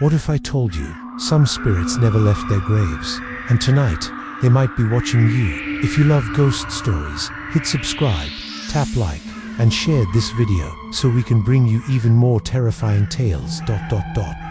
What if I told you some spirits never left their graves, and tonight they might be watching you? If you love ghost stories, hit subscribe, tap like, and share this video so we can bring you even more terrifying tales.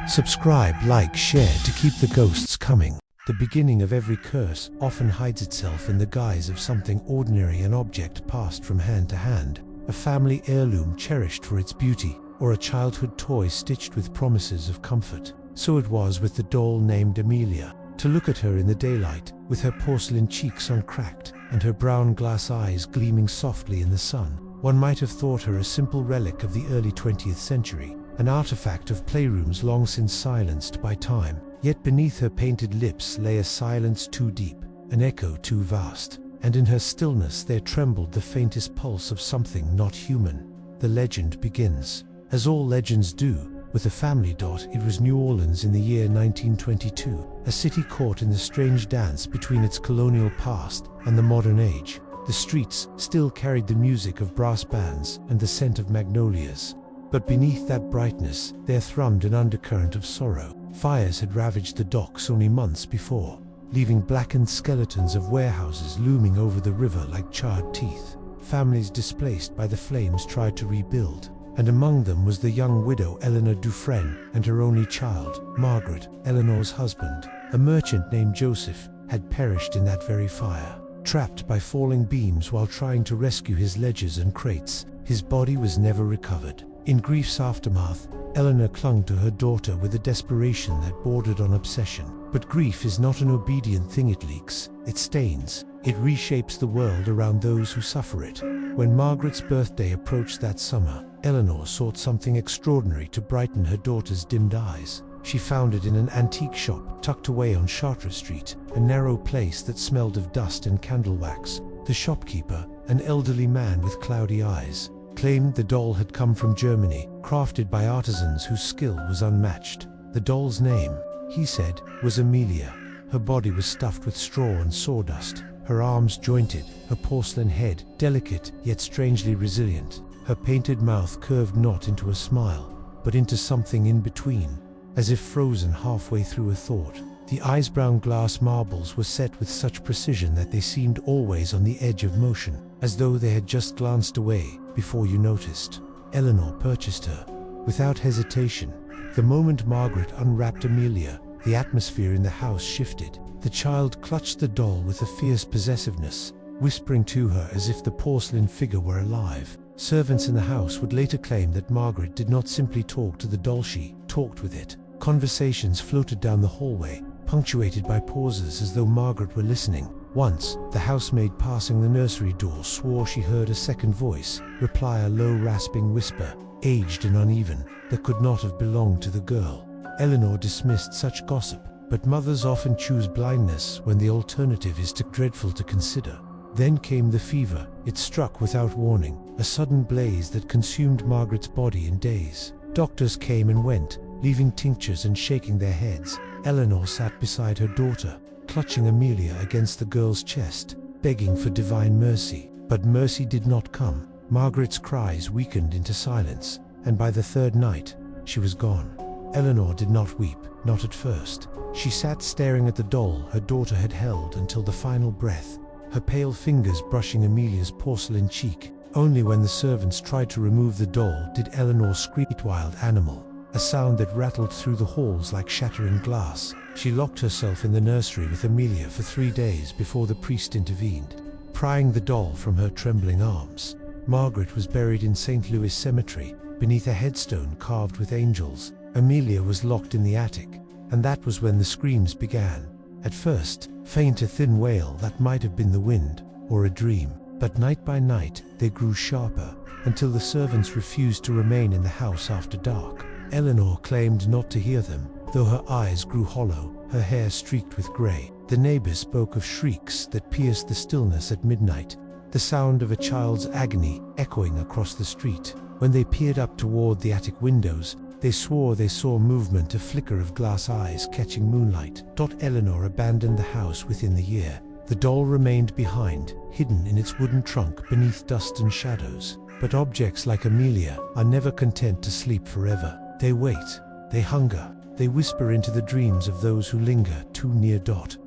Subscribe, like, share to keep the ghosts coming. The beginning of every curse often hides itself in the guise of something ordinary, an object passed from hand to hand, a family heirloom cherished for its beauty, or a childhood toy stitched with promises of comfort. So it was with the doll named Amelia. To look at her in the daylight, with her porcelain cheeks uncracked and her brown glass eyes gleaming softly in the sun, one might have thought her a simple relic of the early 20th century, an artifact of playrooms long since silenced by time. Yet beneath her painted lips lay a silence too deep, an echo too vast, and in her stillness there trembled the faintest pulse of something not human. The legend begins, as all legends do, with a family. It was New Orleans in the year 1922, a city caught in the strange dance between its colonial past and the modern age. The streets still carried the music of brass bands and the scent of magnolias. But beneath that brightness, there thrummed an undercurrent of sorrow. Fires had ravaged the docks only months before, leaving blackened skeletons of warehouses looming over the river like charred teeth. Families displaced by the flames tried to rebuild, and among them was the young widow Eleanor Dufresne and her only child, Margaret. Eleanor's husband, a merchant named Joseph, had perished in that very fire. Trapped by falling beams while trying to rescue his ledgers and crates, his body was never recovered. In grief's aftermath, Eleanor clung to her daughter with a desperation that bordered on obsession. But grief is not an obedient thing. It leaks, it stains, it reshapes the world around those who suffer it. When Margaret's birthday approached that summer, Eleanor sought something extraordinary to brighten her daughter's dimmed eyes. She found it in an antique shop tucked away on Chartres Street, a narrow place that smelled of dust and candle wax. The shopkeeper, an elderly man with cloudy eyes, claimed the doll had come from Germany, crafted by artisans whose skill was unmatched. The doll's name, he said, was Amelia. Her body was stuffed with straw and sawdust, her arms jointed, her porcelain head delicate yet strangely resilient. Her painted mouth curved not into a smile, but into something in between, as if frozen halfway through a thought. The eyes, brown glass marbles, were set with such precision that they seemed always on the edge of motion, as though they had just glanced away before you noticed. Eleanor purchased her without hesitation. The moment Margaret unwrapped Amelia, the atmosphere in the house shifted. The child clutched the doll with a fierce possessiveness, whispering to her as if the porcelain figure were alive. Servants in the house would later claim that Margaret did not simply talk to the doll, she talked with it. Conversations floated down the hallway, punctuated by pauses as though Margaret were listening. Once, the housemaid passing the nursery door swore she heard a second voice reply, a low rasping whisper, aged and uneven, that could not have belonged to the girl. Eleanor dismissed such gossip, but mothers often choose blindness when the alternative is too dreadful to consider. Then came the fever. It struck without warning, a sudden blaze that consumed Margaret's body in days. Doctors came and went, leaving tinctures and shaking their heads. Eleanor sat beside her daughter, clutching Amelia against the girl's chest, begging for divine mercy. But mercy did not come. Margaret's cries weakened into silence, and by the third night, she was gone. Eleanor did not weep, not at first. She sat staring at the doll her daughter had held until the final breath, her pale fingers brushing Amelia's porcelain cheek. Only when the servants tried to remove the doll did Eleanor scream, "Wild animal," a sound that rattled through the halls like shattering glass. She locked herself in the nursery with Amelia for 3 days before the priest intervened, prying the doll from her trembling arms. Margaret was buried in St. Louis Cemetery, beneath a headstone carved with angels. Amelia was locked in the attic, and that was when the screams began. At first, faint, a thin wail that might have been the wind or a dream. But night by night, they grew sharper, until the servants refused to remain in the house after dark. Eleanor claimed not to hear them, though her eyes grew hollow, her hair streaked with gray. The neighbors spoke of shrieks that pierced the stillness at midnight, the sound of a child's agony echoing across the street. When they peered up toward the attic windows, they swore they saw movement, a flicker of glass eyes catching moonlight. Eleanor abandoned the house within the year. The doll remained behind, hidden in its wooden trunk beneath dust and shadows. But objects like Amelia are never content to sleep forever. They wait, they hunger, They whisper into the dreams of those who linger too near.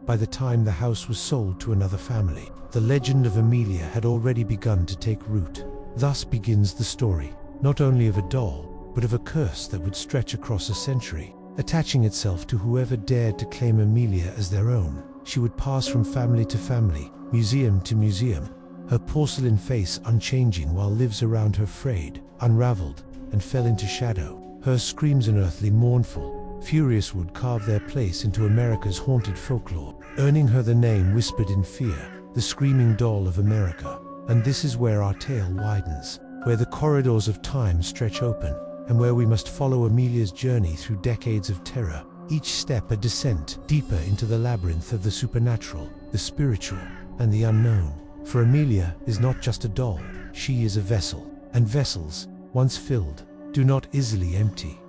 By the time the house was sold to another family, the legend of Amelia had already begun to take root. Thus begins the story, not only of a doll, but of a curse that would stretch across a century, attaching itself to whoever dared to claim Amelia as their own. She would pass from family to family, museum to museum, her porcelain face unchanging while lives around her frayed, unraveled, and fell into shadow. Her screams unearthly, mournful, furious would carve their place into America's haunted folklore, earning her the name whispered in fear, the screaming doll of America. And this is where our tale widens, where the corridors of time stretch open, and where we must follow Amelia's journey through decades of terror, each step a descent deeper into the labyrinth of the supernatural, the spiritual, and the unknown. For Amelia is not just a doll, she is a vessel, and vessels, once filled, do not easily empty.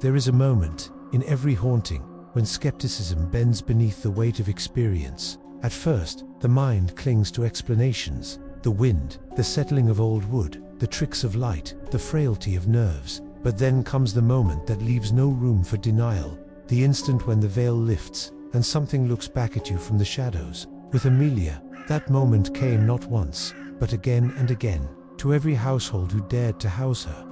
There is a moment, in every haunting, when skepticism bends beneath the weight of experience. At first, the mind clings to explanations, the wind, the settling of old wood, the tricks of light, the frailty of nerves. But then comes the moment that leaves no room for denial, the instant when the veil lifts, and something looks back at you from the shadows. With Amelia, that moment came not once, but again and again, to every household who dared to house her.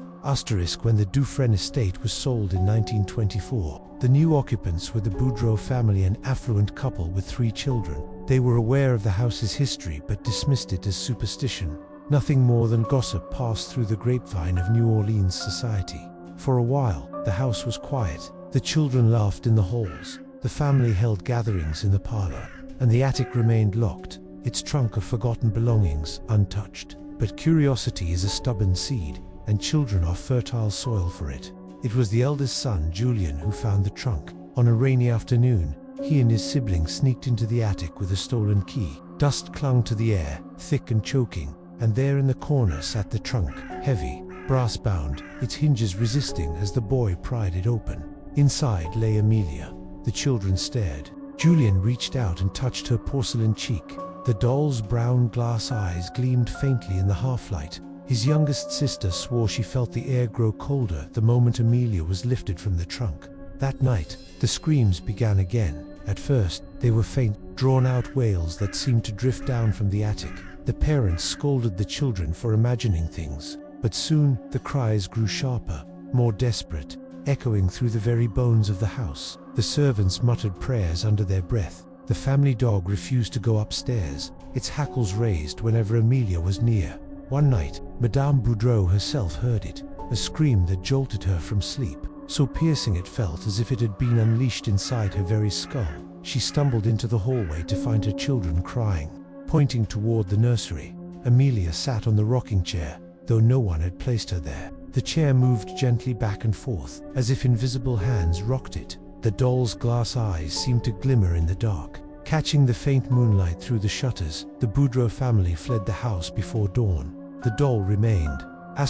When the Dufresne estate was sold in 1924, the new occupants were the Boudreau family, an affluent couple with 3 children. They were aware of the house's history but dismissed it as superstition. Nothing more than gossip passed through the grapevine of New Orleans society. For a while, the house was quiet. The children laughed in the halls, the family held gatherings in the parlor, and the attic remained locked, its trunk of forgotten belongings untouched. But curiosity is a stubborn seed, and children are fertile soil for it. It was the eldest son, Julian, who found the trunk. On a rainy afternoon, he and his siblings sneaked into the attic with a stolen key. Dust clung to the air, thick and choking, and there in the corner sat the trunk, heavy, brass-bound, its hinges resisting as the boy pried it open. Inside lay Amelia. The children stared. Julian reached out and touched her porcelain cheek. The doll's brown glass eyes gleamed faintly in the half-light. His youngest sister swore she felt the air grow colder the moment Amelia was lifted from the trunk. That night, the screams began again. At first, they were faint, drawn-out wails that seemed to drift down from the attic. The parents scolded the children for imagining things, but soon the cries grew sharper, more desperate, echoing through the very bones of the house. The servants muttered prayers under their breath. The family dog refused to go upstairs, its hackles raised whenever Amelia was near. One night, Madame Boudreau herself heard it, a scream that jolted her from sleep, so piercing it felt as if it had been unleashed inside her very skull. She stumbled into the hallway to find her children crying. Pointing toward the nursery, Amelia sat on the rocking chair, though no one had placed her there. The chair moved gently back and forth, as if invisible hands rocked it. The doll's glass eyes seemed to glimmer in the dark. Catching the faint moonlight through the shutters, the Boudreau family fled the house before dawn. The doll remained. By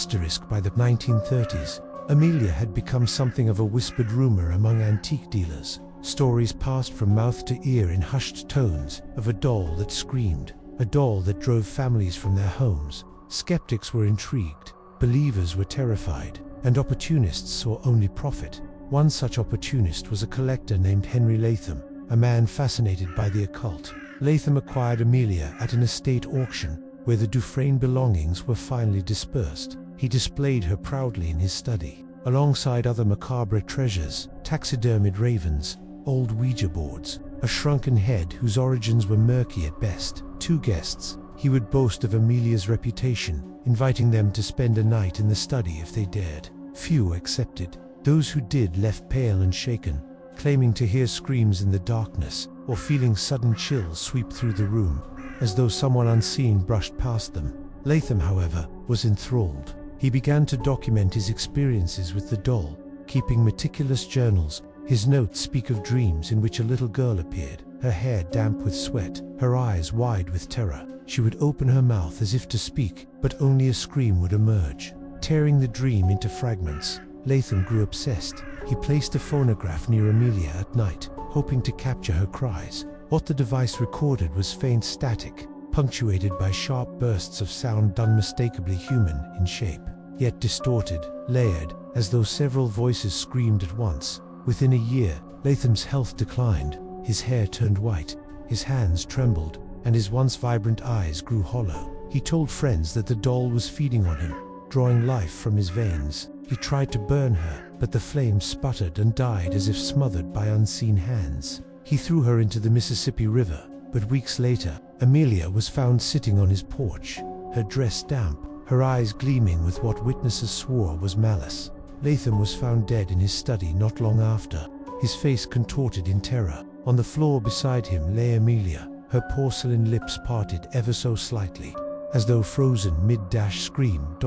the 1930s, Amelia had become something of a whispered rumor among antique dealers. Stories passed from mouth to ear in hushed tones of a doll that screamed, a doll that drove families from their homes. Skeptics were intrigued, believers were terrified, and opportunists saw only profit. One such opportunist was a collector named Henry Latham, a man fascinated by the occult. Latham acquired Amelia at an estate auction, where the Dufresne belongings were finally dispersed. He displayed her proudly in his study, alongside other macabre treasures, taxidermied ravens, old Ouija boards, a shrunken head whose origins were murky at best. 2 guests. He would boast of Amelia's reputation, inviting them to spend a night in the study if they dared. Few accepted. Those who did left pale and shaken, claiming to hear screams in the darkness, or feeling sudden chills sweep through the room, as though someone unseen brushed past them. Latham, however, was enthralled. He began to document his experiences with the doll, keeping meticulous journals. His notes speak of dreams in which a little girl appeared, her hair damp with sweat, her eyes wide with terror. She would open her mouth as if to speak, but only a scream would emerge, tearing the dream into fragments. Latham grew obsessed. He placed a phonograph near Amelia at night, hoping to capture her cries. What the device recorded was faint static, punctuated by sharp bursts of sound unmistakably human in shape, yet distorted, layered, as though several voices screamed at once. Within a year, Latham's health declined, his hair turned white, his hands trembled, and his once vibrant eyes grew hollow. He told friends that the doll was feeding on him, drawing life from his veins. He tried to burn her, but the flames sputtered and died as if smothered by unseen hands. He threw her into the Mississippi River, but weeks later, Amelia was found sitting on his porch, her dress damp, her eyes gleaming with what witnesses swore was malice. Latham was found dead in his study not long after, his face contorted in terror. On the floor beside him lay Amelia, her porcelain lips parted ever so slightly, as though frozen mid-scream.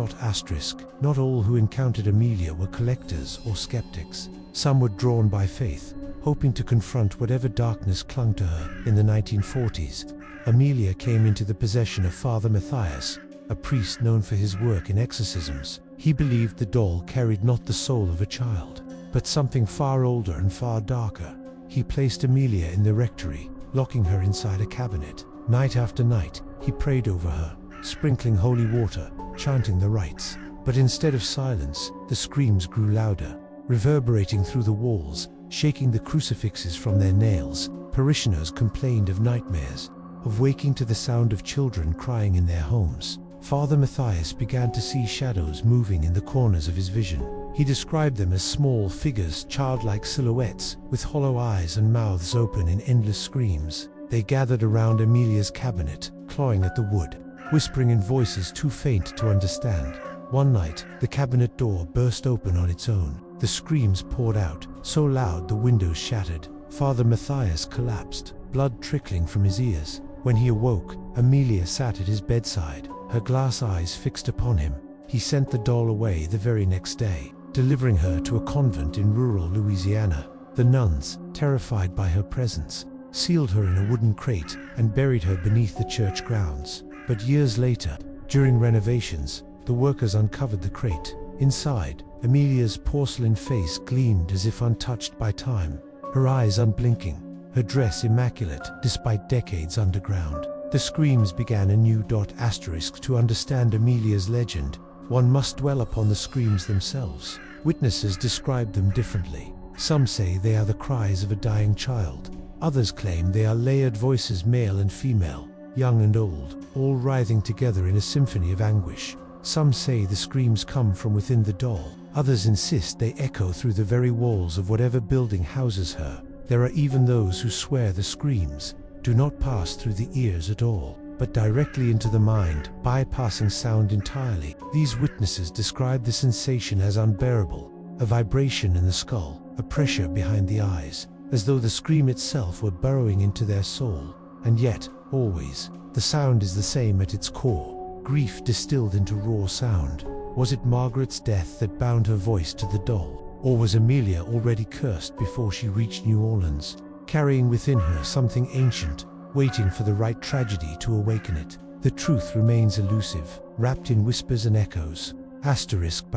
Not all who encountered Amelia were collectors or skeptics. Some were drawn by faith, hoping to confront whatever darkness clung to her. In the 1940s, Amelia came into the possession of Father Matthias, a priest known for his work in exorcisms. He believed the doll carried not the soul of a child, but something far older and far darker. He placed Amelia in the rectory, locking her inside a cabinet. Night after night, he prayed over her, sprinkling holy water, chanting the rites. But instead of silence, the screams grew louder, reverberating through the walls, shaking the crucifixes from their nails. Parishioners complained of nightmares, of waking to the sound of children crying in their homes. Father Matthias began to see shadows moving in the corners of his vision. He described them as small figures, childlike silhouettes, with hollow eyes and mouths open in endless screams. They gathered around Amelia's cabinet, clawing at the wood, whispering in voices too faint to understand. One night, the cabinet door burst open on its own. The screams poured out, so loud the windows shattered. Father Matthias collapsed, blood trickling from his ears. When he awoke, Amelia sat at his bedside, her glass eyes fixed upon him. He sent the doll away the very next day, delivering her to a convent in rural Louisiana. The nuns, terrified by her presence, sealed her in a wooden crate and buried her beneath the church grounds. But years later, during renovations, the workers uncovered the crate. Inside, Amelia's porcelain face gleamed as if untouched by time, her eyes unblinking, her dress immaculate despite decades underground. The screams began anew. To understand Amelia's legend, one must dwell upon the screams themselves. Witnesses describe them differently. Some say they are the cries of a dying child. Others claim they are layered voices, male and female, young and old, all writhing together in a symphony of anguish. Some say the screams come from within the doll. Others insist they echo through the very walls of whatever building houses her. There are even those who swear the screams do not pass through the ears at all, but directly into the mind, bypassing sound entirely. These witnesses describe the sensation as unbearable, a vibration in the skull, a pressure behind the eyes, as though the scream itself were burrowing into their soul. And yet, always, the sound is the same at its core, grief distilled into raw sound. Was it Margaret's death that bound her voice to the doll, or was Amelia already cursed before she reached New Orleans, carrying within her something ancient, waiting for the right tragedy to awaken it? The truth remains elusive, wrapped in whispers and echoes. By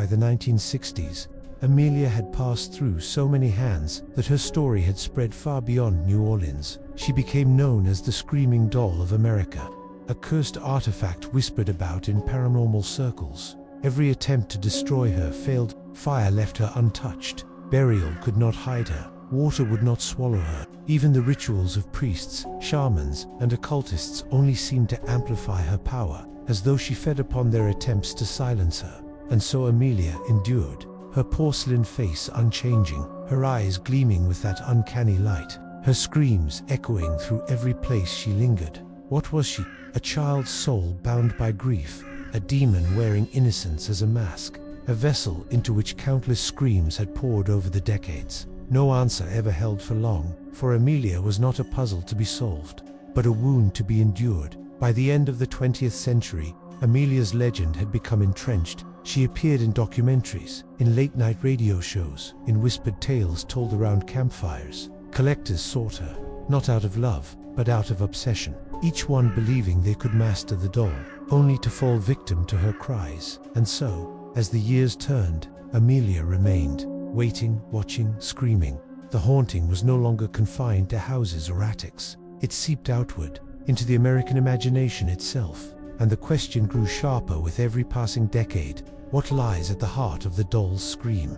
the 1960s, Amelia had passed through so many hands that her story had spread far beyond New Orleans. She became known as the Screaming Doll of America, a cursed artifact whispered about in paranormal circles. Every attempt to destroy her failed. Fire left her untouched. Burial could not hide her. Water would not swallow her. Even the rituals of priests, shamans, and occultists only seemed to amplify her power, as though she fed upon their attempts to silence her. And so Amelia endured, her porcelain face unchanging, her eyes gleaming with that uncanny light, her screams echoing through every place she lingered. What was she? A child's soul bound by grief, a demon wearing innocence as a mask, a vessel into which countless screams had poured over the decades. No answer ever held for long, for Amelia was not a puzzle to be solved, but a wound to be endured. By the end of the 20th century, Amelia's legend had become entrenched. She appeared in documentaries, in late-night radio shows, in whispered tales told around campfires. Collectors sought her, not out of love, but out of obsession, each one believing they could master the doll, only to fall victim to her cries. And so, as the years turned, Amelia remained, waiting, watching, screaming. The haunting was no longer confined to houses or attics. It seeped outward, into the American imagination itself, and the question grew sharper with every passing decade: what lies at the heart of the doll's scream?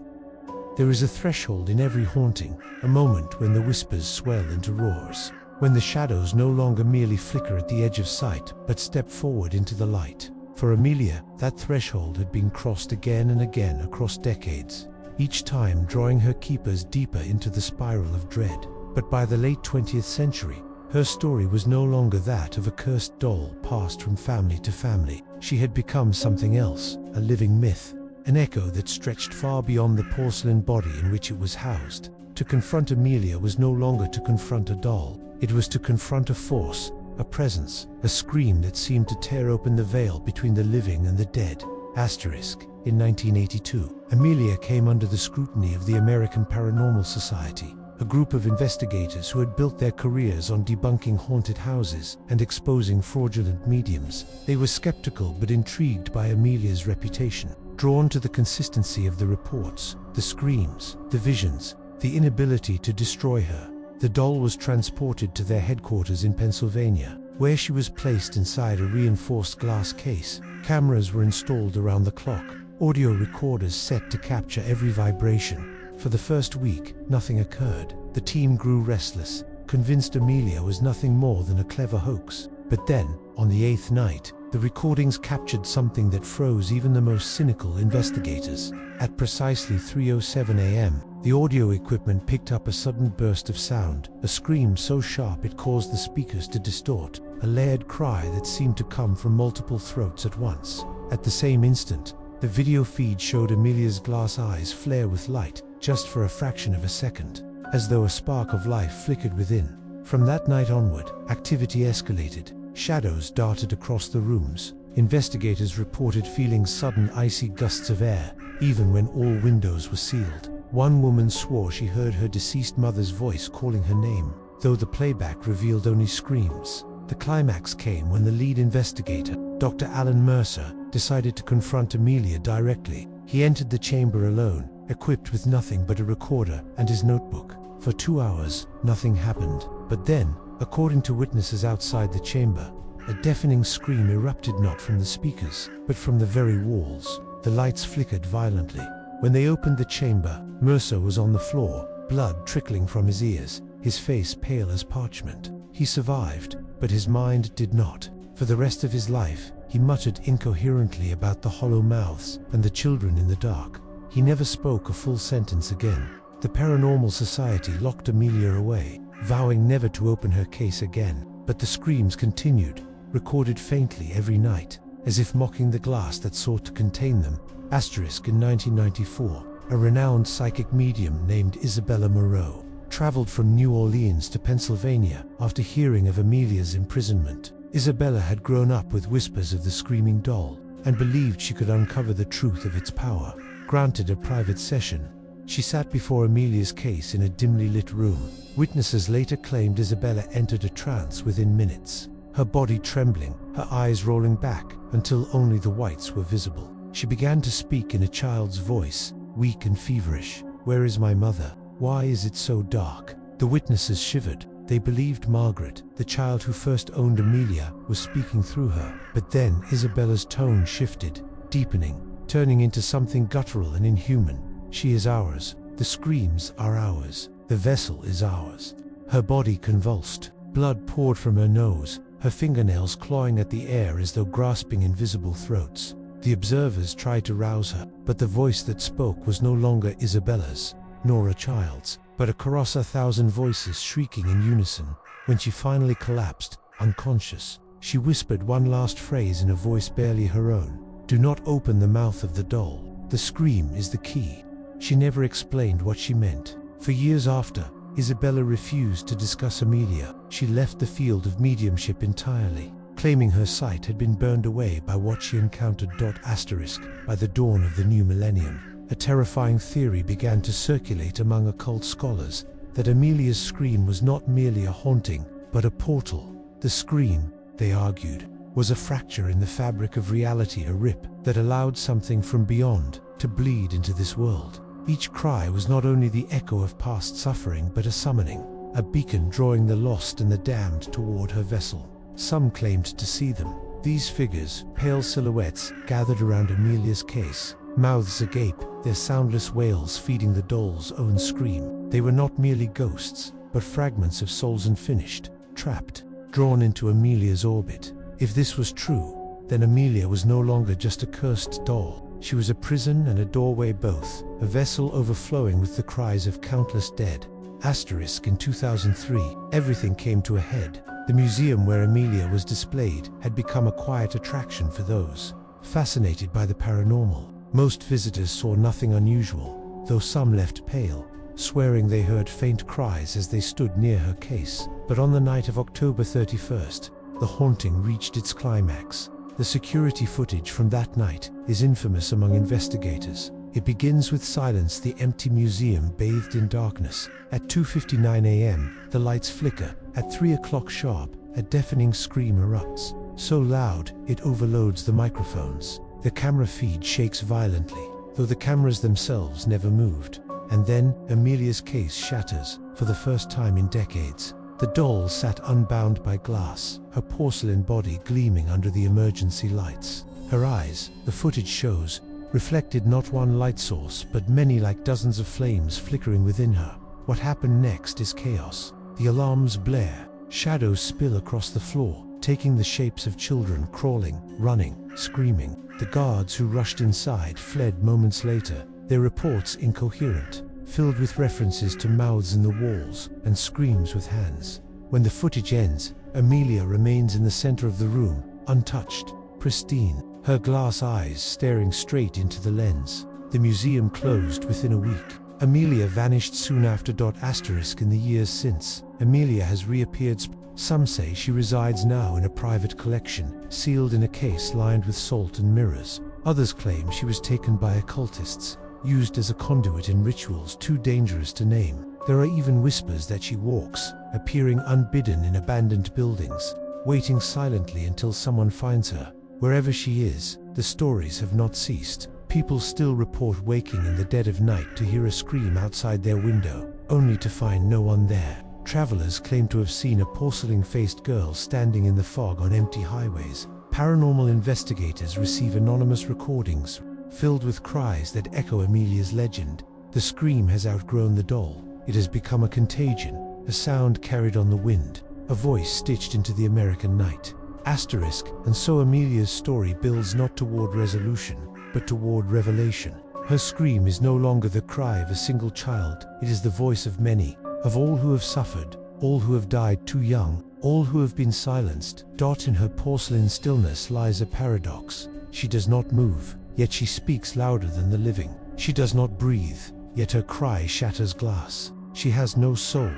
There is a threshold in every haunting, a moment when the whispers swell into roars, when the shadows no longer merely flicker at the edge of sight, but step forward into the light. For Amelia, that threshold had been crossed again and again across decades, each time drawing her keepers deeper into the spiral of dread. But by the late 20th century, her story was no longer that of a cursed doll passed from family to family. She had become something else, a living myth, an echo that stretched far beyond the porcelain body in which it was housed. To confront Amelia was no longer to confront a doll, it was to confront a force, a presence, a scream that seemed to tear open the veil between the living and the dead. In 1982, Amelia came under the scrutiny of the American Paranormal Society, a group of investigators who had built their careers on debunking haunted houses and exposing fraudulent mediums. They were skeptical but intrigued by Amelia's reputation, drawn to the consistency of the reports, the screams, the visions, the inability to destroy her. The doll was transported to their headquarters in Pennsylvania, where she was placed inside a reinforced glass case. Cameras were installed around the clock, audio recorders set to capture every vibration. For the first week, nothing occurred. The team grew restless, convinced Amelia was nothing more than a clever hoax. But then, on the 8th night, the recordings captured something that froze even the most cynical investigators. At precisely 3:07 a.m., the audio equipment picked up a sudden burst of sound, a scream so sharp it caused the speakers to distort, a layered cry that seemed to come from multiple throats at once. At the same instant, the video feed showed Amelia's glass eyes flare with light, just for a fraction of a second, as though a spark of life flickered within. From that night onward, activity escalated. Shadows darted across the rooms. Investigators reported feeling sudden icy gusts of air, even when all windows were sealed. One woman swore she heard her deceased mother's voice calling her name, though the playback revealed only screams. The climax came when the lead investigator, Dr. Alan Mercer, decided to confront Amelia directly. He entered the chamber alone, equipped with nothing but a recorder and his notebook. For 2 hours, nothing happened. But then, according to witnesses outside the chamber, a deafening scream erupted not from the speakers, but from the very walls. The lights flickered violently. When they opened the chamber, Mercer was on the floor, blood trickling from his ears, his face pale as parchment. He survived, but his mind did not. For the rest of his life, he muttered incoherently about the hollow mouths and the children in the dark. He never spoke a full sentence again. The Paranormal Society locked Amelia away, vowing never to open her case again. But the screams continued, recorded faintly every night, as if mocking the glass that sought to contain them. In 1994, a renowned psychic medium named Isabella Moreau traveled from New Orleans to Pennsylvania after hearing of Amelia's imprisonment. Isabella had grown up with whispers of the screaming doll and believed she could uncover the truth of its power. Granted a private session, she sat before Amelia's case in a dimly lit room. Witnesses later claimed Isabella entered a trance within minutes, her body trembling, her eyes rolling back until only the whites were visible. She began to speak in a child's voice, weak and feverish. "Where is my mother? Why is it so dark?" The witnesses shivered. They believed Margaret, the child who first owned Amelia, was speaking through her. But then Isabella's tone shifted, deepening, turning into something guttural and inhuman. "She is ours. The screams are ours. The vessel is ours." Her body convulsed. Blood poured from her nose, her fingernails clawing at the air as though grasping invisible throats. The observers tried to rouse her, but the voice that spoke was no longer Isabella's, nor a child's, but a chorus of 1,000 voices shrieking in unison. When she finally collapsed, unconscious, she whispered one last phrase in a voice barely her own. "Do not open the mouth of the doll. The scream is the key." She never explained what she meant. For years after, Isabella refused to discuss Amelia. She left the field of mediumship entirely, claiming her sight had been burned away by what she encountered. By the dawn of the new millennium, a terrifying theory began to circulate among occult scholars that Amelia's scream was not merely a haunting, but a portal. The scream, they argued, was a fracture in the fabric of reality, a rip that allowed something from beyond to bleed into this world. Each cry was not only the echo of past suffering but a summoning, a beacon drawing the lost and the damned toward her vessel. Some claimed to see them. These figures, pale silhouettes, gathered around Amelia's case, mouths agape, their soundless wails feeding the doll's own scream. They were not merely ghosts, but fragments of souls unfinished, trapped, drawn into Amelia's orbit. If this was true, then Amelia was no longer just a cursed doll. She was a prison and a doorway both, a vessel overflowing with the cries of countless dead. In 2003, everything came to a head. The museum where Amelia was displayed had become a quiet attraction for those fascinated by the paranormal. Most visitors saw nothing unusual, though some left pale, swearing they heard faint cries as they stood near her case. But on the night of October 31st, the haunting reached its climax. The security footage from that night is infamous among investigators. It begins with silence, the empty museum bathed in darkness. At 2:59 a.m., the lights flicker. At 3 o'clock sharp, a deafening scream erupts, so loud it overloads the microphones. The camera feed shakes violently, though the cameras themselves never moved. And then, Amelia's case shatters, for the first time in decades. The doll sat unbound by glass, her porcelain body gleaming under the emergency lights. Her eyes, the footage shows, reflected not one light source but many, like dozens of flames flickering within her. What happened next is chaos. The alarms blare, shadows spill across the floor, taking the shapes of children crawling, running, screaming. The guards who rushed inside fled moments later, their reports incoherent, filled with references to mouths in the walls and screams with hands. When the footage ends, Amelia remains in the center of the room, untouched, pristine, her glass eyes staring straight into the lens. The museum closed within a week. Amelia vanished soon after. In the years since, Amelia has reappeared. Some say she resides now in a private collection, sealed in a case lined with salt and mirrors. Others claim she was taken by occultists, used as a conduit in rituals too dangerous to name. There are even whispers that she walks, appearing unbidden in abandoned buildings, waiting silently until someone finds her. Wherever she is, the stories have not ceased. People still report waking in the dead of night to hear a scream outside their window, only to find no one there. Travelers claim to have seen a porcelain-faced girl standing in the fog on empty highways. Paranormal investigators receive anonymous recordings filled with cries that echo Amelia's legend. The scream has outgrown the doll. It has become a contagion, a sound carried on the wind, a voice stitched into the American night. And so Amelia's story builds not toward resolution, but toward revelation. Her scream is no longer the cry of a single child. It is the voice of many, of all who have suffered, all who have died too young, all who have been silenced. In her porcelain stillness lies a paradox. She does not move, yet she speaks louder than the living. She does not breathe, yet her cry shatters glass. She has no soul,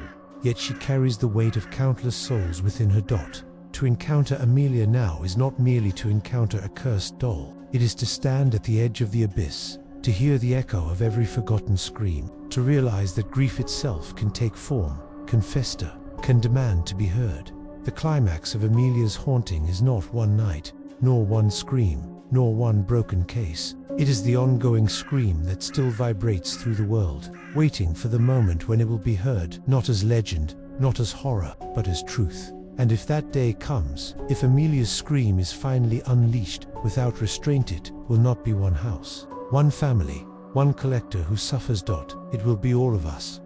yet she carries the weight of countless souls within her. To encounter Amelia now is not merely to encounter a cursed doll. It is to stand at the edge of the abyss, to hear the echo of every forgotten scream, to realize that grief itself can take form, can fester, can demand to be heard. The climax of Amelia's haunting is not one night, nor one scream, nor one broken case. It is the ongoing scream that still vibrates through the world, waiting for the moment when it will be heard, not as legend, not as horror, but as truth. And if that day comes, if Amelia's scream is finally unleashed without restraint, it will not be one house, one family, one collector who suffers. It will be all of us.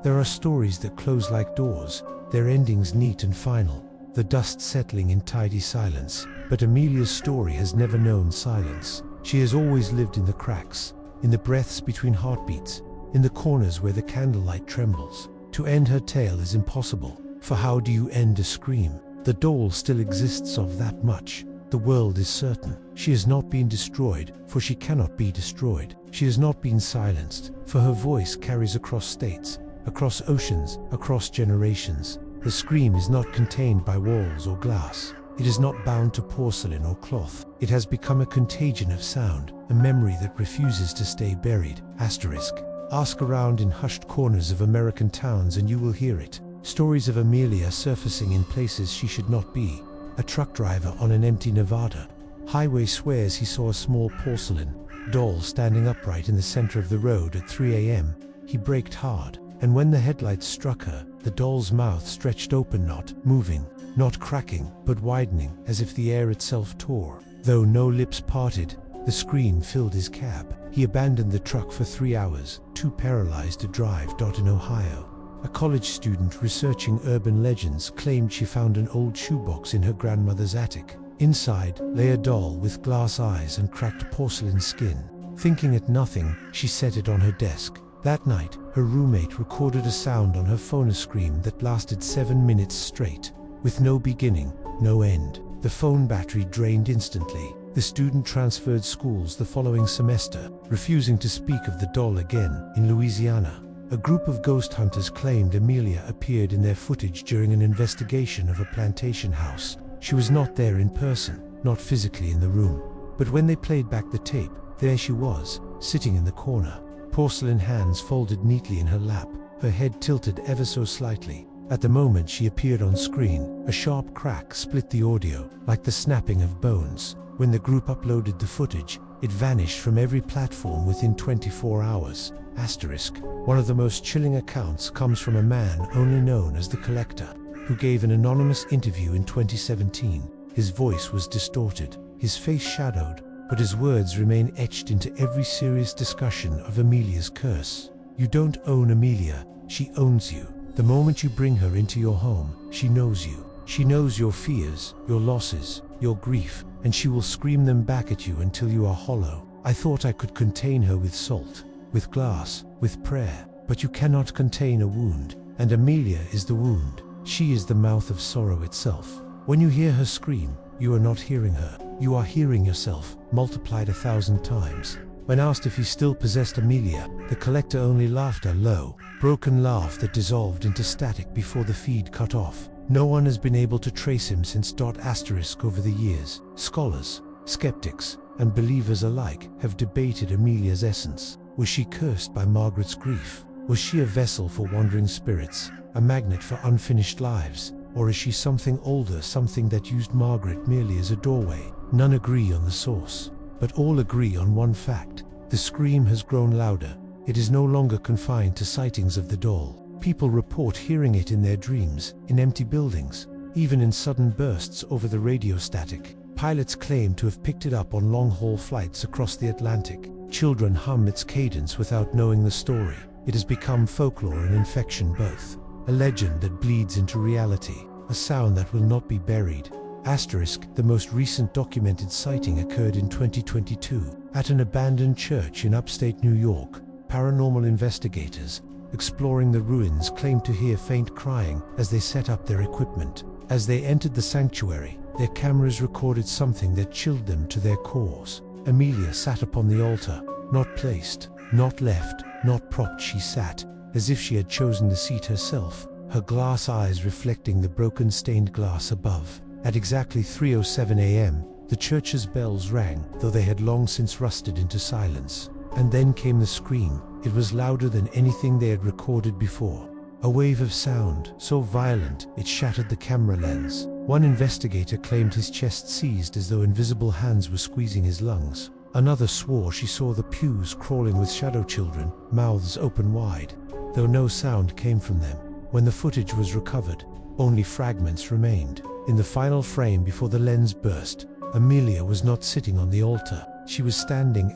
There are stories that close like doors, their endings neat and final, the dust settling in tidy silence. But Amelia's story has never known silence. She has always lived in the cracks, in the breaths between heartbeats, in the corners where the candlelight trembles. To end her tale is impossible. For how do you end a scream? The doll still exists, of that much the world is certain. She has not been destroyed, for she cannot be destroyed. She has not been silenced, for her voice carries across states, across oceans, across generations. The scream is not contained by walls or glass. It is not bound to porcelain or cloth. It has become a contagion of sound, a memory that refuses to stay buried. Ask around in hushed corners of American towns and you will hear it. Stories of Amelia surfacing in places she should not be. A truck driver on an empty Nevada highway swears he saw a small porcelain doll standing upright in the center of the road at 3 a.m. He braked hard, and when the headlights struck her, the doll's mouth stretched open, not moving, not cracking, but widening, as if the air itself tore. Though no lips parted, The scream filled his cab. He abandoned the truck for 3 hours, too paralyzed to drive. In Ohio, a college student researching urban legends claimed she found an old shoebox in her grandmother's attic. Inside lay a doll with glass eyes and cracked porcelain skin. Thinking it nothing, she set it on her desk. That night, her roommate recorded a sound on her phone, a scream that lasted 7 minutes straight, with no beginning, no end. The phone battery drained instantly. The student transferred schools the following semester, refusing to speak of the doll again. In Louisiana, a group of ghost hunters claimed Amelia appeared in their footage during an investigation of a plantation house. She was not there in person, not physically in the room. But when they played back the tape, there she was, sitting in the corner, porcelain hands folded neatly in her lap, her head tilted ever so slightly. At the moment she appeared on screen, a sharp crack split the audio, like the snapping of bones. When the group uploaded the footage, it vanished from every platform within 24 hours. One of the most chilling accounts comes from a man only known as the Collector, who gave an anonymous interview in 2017. His voice was distorted, his face shadowed, but his words remain etched into every serious discussion of Amelia's curse. You don't own Amelia, she owns you. The moment you bring her into your home, she knows you. She knows your fears, your losses, your grief, and she will scream them back at you until you are hollow. I thought I could contain her with salt, with glass, with prayer, but you cannot contain a wound, and Amelia is the wound. She is the mouth of sorrow itself. When you hear her scream, you are not hearing her, you are hearing yourself, multiplied 1,000 times. When asked if he still possessed Amelia, the Collector only laughed, a low, broken laugh that dissolved into static before the feed cut off. No one has been able to trace him since. Over the years, scholars, skeptics, and believers alike have debated Amelia's essence. Was she cursed by Margaret's grief? Was she a vessel for wandering spirits, a magnet for unfinished lives? Or is she something older, something that used Margaret merely as a doorway? None agree on the source, but all agree on one fact. The scream has grown louder. It is no longer confined to sightings of the doll. People report hearing it in their dreams, in empty buildings, even in sudden bursts over the radio static. Pilots claim to have picked it up on long-haul flights across the Atlantic. Children hum its cadence without knowing the story. It has become folklore and infection both. A legend that bleeds into reality, a sound that will not be buried. The most recent documented sighting occurred in 2022 at an abandoned church in upstate New York. Paranormal investigators exploring the ruins claimed to hear faint crying as they set up their equipment. As they entered the sanctuary, their cameras recorded something that chilled them to their cores. Amelia sat upon the altar, not placed, not left, not propped. She sat, as if she had chosen the seat herself, her glass eyes reflecting the broken stained glass above. At exactly 3:07 a.m., the church's bells rang, though they had long since rusted into silence. And then came the scream. It was louder than anything they had recorded before. A wave of sound, so violent, it shattered the camera lens. One investigator claimed his chest seized as though invisible hands were squeezing his lungs. Another swore she saw the pews crawling with shadow children, mouths open wide, though no sound came from them. When the footage was recovered, only fragments remained. In the final frame before the lens burst, Amelia was not sitting on the altar. She was standing,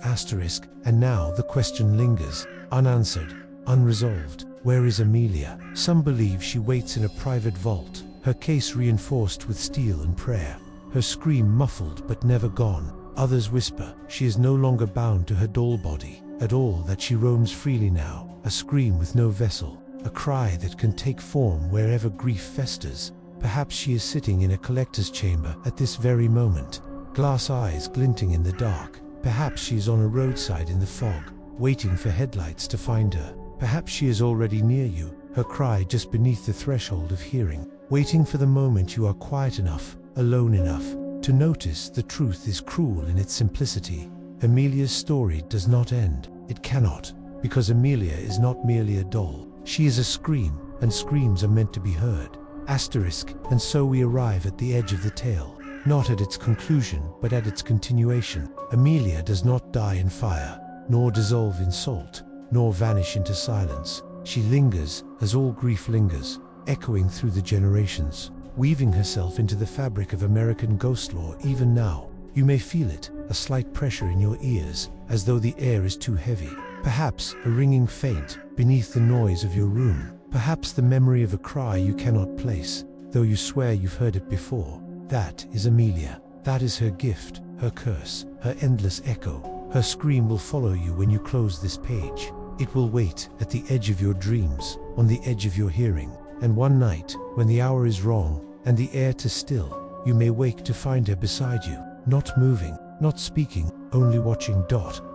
and now the question lingers, unanswered, unresolved. Where is Amelia? Some believe she waits in a private vault, her case reinforced with steel and prayer, her scream muffled but never gone. Others whisper she is no longer bound to her doll body at all, that she roams freely now, a scream with no vessel, a cry that can take form wherever grief festers. Perhaps she is sitting in a collector's chamber at this very moment, glass eyes glinting in the dark. Perhaps she is on a roadside in the fog, waiting for headlights to find her. Perhaps she is already near you, her cry just beneath the threshold of hearing, waiting for the moment you are quiet enough, alone enough, to notice the truth is cruel in its simplicity. Amelia's story does not end. It cannot, because Amelia is not merely a doll. She is a scream, and screams are meant to be heard. And so we arrive at the edge of the tale, not at its conclusion, but at its continuation. Amelia does not die in fire, nor dissolve in salt, nor vanish into silence. She lingers, as all grief lingers, echoing through the generations, weaving herself into the fabric of American ghost lore even now. You may feel it, a slight pressure in your ears, as though the air is too heavy. Perhaps a ringing faint beneath the noise of your room. Perhaps the memory of a cry you cannot place, though you swear you've heard it before. That is Amelia. That is her gift, her curse, her endless echo. Her scream will follow you when you close this page. It will wait at the edge of your dreams, on the edge of your hearing. And one night, when the hour is wrong, and the air too still, you may wake to find her beside you, not moving, not speaking, only watching.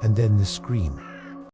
And then the scream.